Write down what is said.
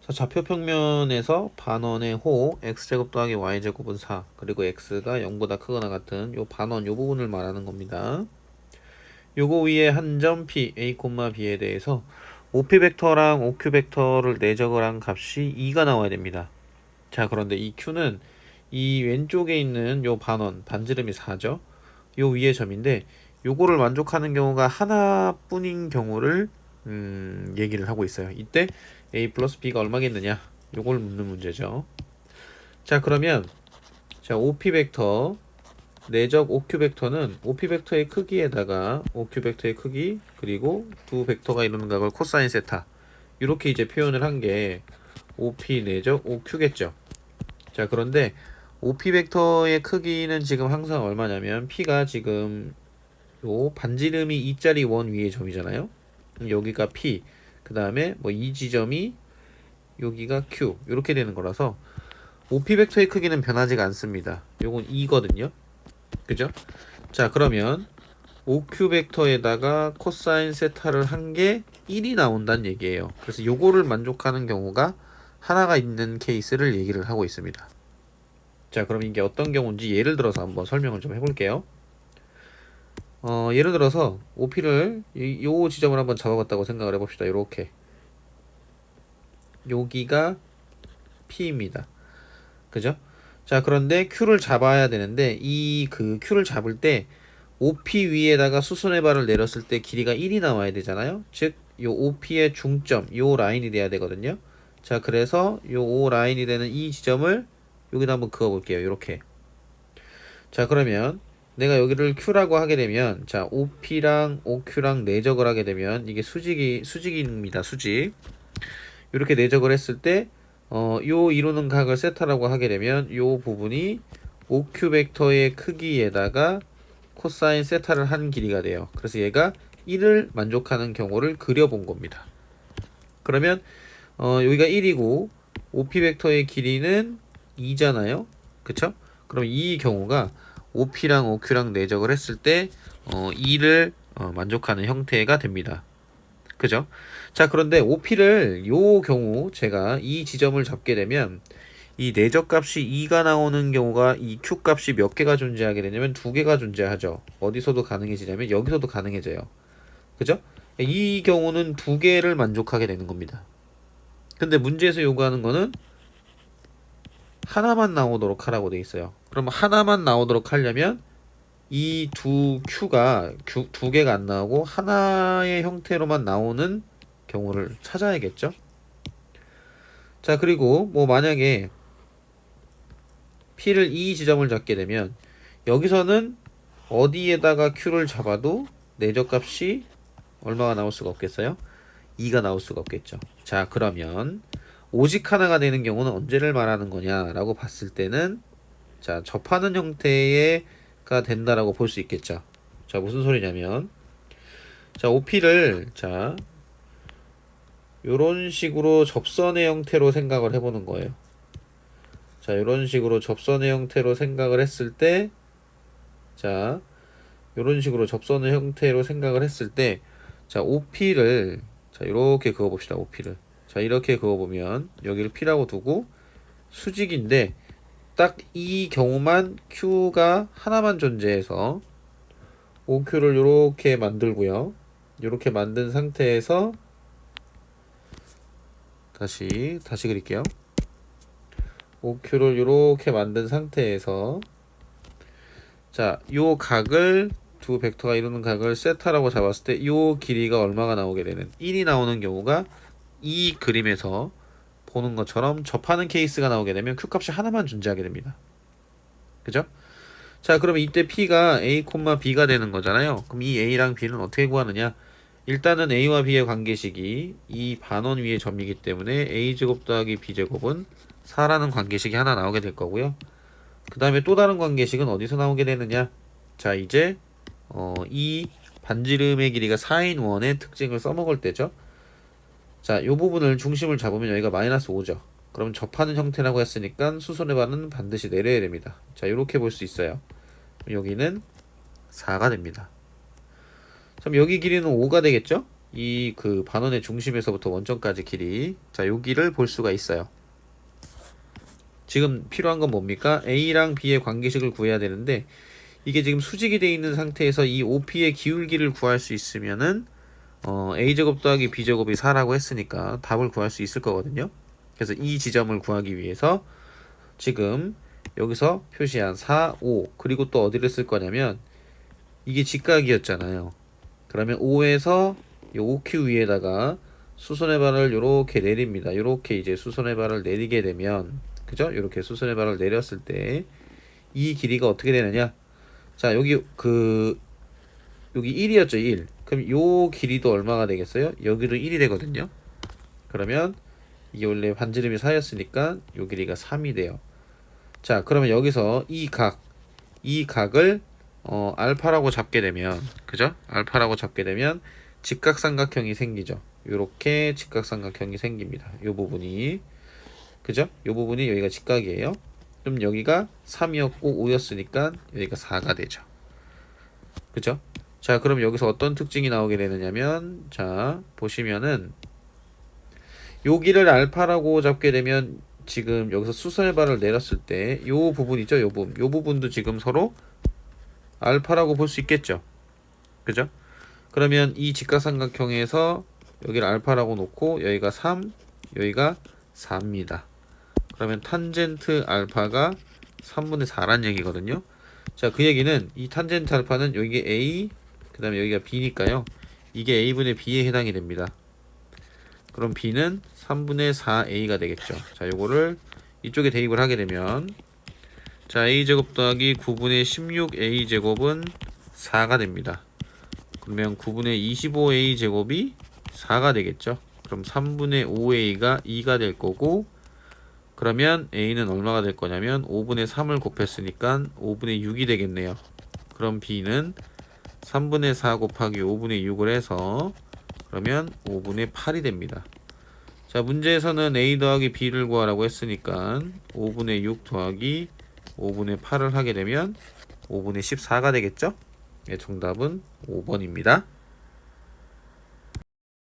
자, 좌표 평면에서 반원의 호 x제곱 더하기 y제곱은 4 그리고 x가 0보다 크거나 같은 요 반원 요 부분을 말하는 겁니다. 요거 위에 한 점 p a, b에 대해서 OP 벡터랑 OQ 벡터를 내적을 한 값이 2가 나와야 됩니다. 자, 그런데 이 q는 이 왼쪽에 있는 요 반원 반지름이 4죠. 요 위에 점인데 요거를 만족하는 경우가 하나뿐인 경우를 얘기를 하고 있어요. 이때 a 플러스 b가 얼마겠느냐 요걸 묻는 문제죠. 자, 그러면 자 OP 벡터 내적 OQ 벡터는 OP 벡터의 크기에다가 OQ 벡터의 크기 그리고 두 벡터가 이루는 각을 코사인 세타 이렇게 이제 표현을 한 게 OP 내적 OQ겠죠. 자, 그런데 OP 벡터의 크기는 지금 항상 얼마냐면 P가 지금 요 반지름이 2짜리 원 위의 점이잖아요. 그럼 여기가 P, 그 다음에 뭐 이 지점이 여기가 Q 이렇게 되는 거라서 OP 벡터의 크기는 변하지가 않습니다. 요건 2거든요. 그죠? 자, 그러면 OQ 벡터에다가 코사인 세타를 한 게 1이 나온다는 얘기예요. 그래서 요거를 만족하는 경우가 하나가 있는 케이스를 얘기를 하고 있습니다. 자, 그럼 이게 어떤 경우인지 예를 들어서 한번 설명을 좀 해볼게요. 예를 들어서 OP를 요 지점을 한번 잡아봤다고 생각을 해봅시다. 요렇게 여기가 P입니다. 그죠? 자, 그런데 Q를 잡아야 되는데 이 그 Q를 잡을 때 OP 위에다가 수선의 발을 내렸을 때 길이가 1이 나와야 되잖아요. 즉, 요 OP의 중점, 요 라인이 돼야 되거든요. 자, 그래서 요 O 라인이 되는 이 지점을 여기다 한번 그어 볼게요. 요렇게. 자, 그러면 내가 여기를 Q라고 하게 되면 자, OP랑 OQ랑 내적을 하게 되면 이게 수직입니다. 수직. 이렇게 내적을 했을 때 요 이루는 각을 세타라고 하게 되면 요 부분이 OQ 벡터의 크기에다가 코사인 세타를 한 길이가 돼요. 그래서 얘가 1을 만족하는 경우를 그려본 겁니다. 그러면 여기가 1이고 OP 벡터의 길이는 2잖아요. 그쵸? 그럼 이 경우가 OP랑 OQ랑 내적을 했을 때 2를 만족하는 형태가 됩니다. 그죠? 자, 그런데 OP를 요 경우 제가 이 지점을 잡게 되면 이 내적 값이 2가 나오는 경우가 이 Q 값이 몇 개가 존재하게 되냐면 두 개가 존재하죠. 어디서도 가능해지냐면 여기서도 가능해져요. 그죠? 이 경우는 두 개를 만족하게 되는 겁니다. 근데 문제에서 요구하는 거는 하나만 나오도록 하라고 돼 있어요. 그럼 하나만 나오도록 하려면 이 두 Q가 두 개가 안 나오고 하나의 형태로만 나오는 경우를 찾아야겠죠. 자, 그리고 뭐 만약에 P를 이 지점을 잡게 되면 여기서는 어디에다가 Q를 잡아도 내적값이 얼마가 나올 수가 없겠어요? 2가 나올 수가 없겠죠. 자, 그러면 오직 하나가 되는 경우는 언제를 말하는 거냐라고 봤을 때는 자, 접하는 형태가 된다라고 볼 수 있겠죠. 자, 무슨 소리냐면 자, OP를 자, 요런 식으로 접선의 형태로 생각을 해보는 거예요. 자, 이런 식으로 접선의 형태로 생각을 했을 때, 자, 이런 식으로 접선의 형태로 생각을 했을 때, 자, OP를, 자, 이렇게 그어봅시다, OP를. 자, 이렇게 그어보면, 여기를 P라고 두고, 수직인데, 딱 이 경우만 Q가 하나만 존재해서, OQ를 이렇게 만들고요. 이렇게 만든 상태에서, 다시 그릴게요. OQ를 이렇게 만든 상태에서 자, 요 각을 두 벡터가 이루는 각을 세타라고 잡았을 때 요 길이가 얼마가 나오게 되는 1이 나오는 경우가 이 그림에서 보는 것처럼 접하는 케이스가 나오게 되면 Q 값이 하나만 존재하게 됩니다. 그죠? 자, 그러면 이때 P가 A, B가 되는 거잖아요. 그럼 이 A랑 B는 어떻게 구하느냐? 일단은 A와 B의 관계식이 이 반원 위의 점이기 때문에 A제곱 더하기 B제곱은 4라는 관계식이 하나 나오게 될 거고요. 그 다음에 또 다른 관계식은 어디서 나오게 되느냐? 자, 이제 이 반지름의 길이가 4인 원의 특징을 써먹을 때죠. 자, 요 부분을 중심을 잡으면 여기가 마이너스 5죠. 그럼 접하는 형태라고 했으니까 수선의 반은 반드시 내려야 됩니다. 자, 이렇게 볼 수 있어요. 여기는 4가 됩니다. 그럼 여기 길이는 5가 되겠죠? 이 그 반원의 중심에서부터 원점까지 길이, 자, 여기를 볼 수가 있어요. 지금 필요한 건 뭡니까? A랑 B의 관계식을 구해야 되는데 이게 지금 수직이 되어 있는 상태에서 이 OP의 기울기를 구할 수 있으면은 A제곱 더하기 B제곱이 4라고 했으니까 답을 구할 수 있을 거거든요. 그래서 이 지점을 구하기 위해서 지금 여기서 표시한 4, 5 그리고 또 어디를 쓸 거냐면 이게 직각이었잖아요. 그러면 5에서 이 OQ 위에다가 수선의 발을 이렇게 내립니다. 이렇게 이제 수선의 발을 내리게 되면, 그죠? 이렇게 수선의 발을 내렸을 때 이 길이가 어떻게 되느냐? 자, 여기 여기 1이었죠, 1. 그럼 요 길이도 얼마가 되겠어요? 여기도 1이 되거든요. 그러면 이게 원래 반지름이 4였으니까 요 길이가 3이 돼요. 자, 그러면 여기서 이 각을 알파라고 잡게 되면, 그죠? 알파라고 잡게 되면 직각삼각형이 생기죠. 요렇게 직각삼각형이 생깁니다. 요 부분이, 그죠? 요 부분이 여기가 직각이에요. 그럼 여기가 3이었고 5였으니까 여기가 4가 되죠. 그죠? 자, 그럼 여기서 어떤 특징이 나오게 되느냐면, 자, 보시면은 여기를 알파라고 잡게 되면 지금 여기서 수선의 발을 내렸을 때 요 부분 있죠? 요 부분도 지금 서로 알파라고 볼 수 있겠죠. 그죠? 그러면 이 직각삼각형에서 여기를 알파라고 놓고 여기가 3, 여기가 4입니다. 그러면 탄젠트 알파가 3분의 4란 얘기거든요. 자, 그 얘기는 이 탄젠트 알파는 여기 A, 그 다음에 여기가 B니까요. 이게 A분의 B에 해당이 됩니다. 그럼 B는 3분의 4A가 되겠죠. 자, 요거를 이쪽에 대입을 하게 되면, 자, A제곱 더하기 9분의 16A제곱은 4가 됩니다. 그러면 9분의 25A제곱이 4가 되겠죠. 그럼 3분의 5A가 2가 될 거고, 그러면 A는 얼마가 될 거냐면 5분의 3을 곱했으니까 5분의 6이 되겠네요. 그럼 B는 3분의 4 곱하기 5분의 6을 해서 그러면 5분의 8이 됩니다. 자, 문제에서는 A 더하기 B를 구하라고 했으니까 5분의 6 더하기 5분의 8을 하게 되면 5분의 14가 되겠죠? 네, 정답은 5번입니다.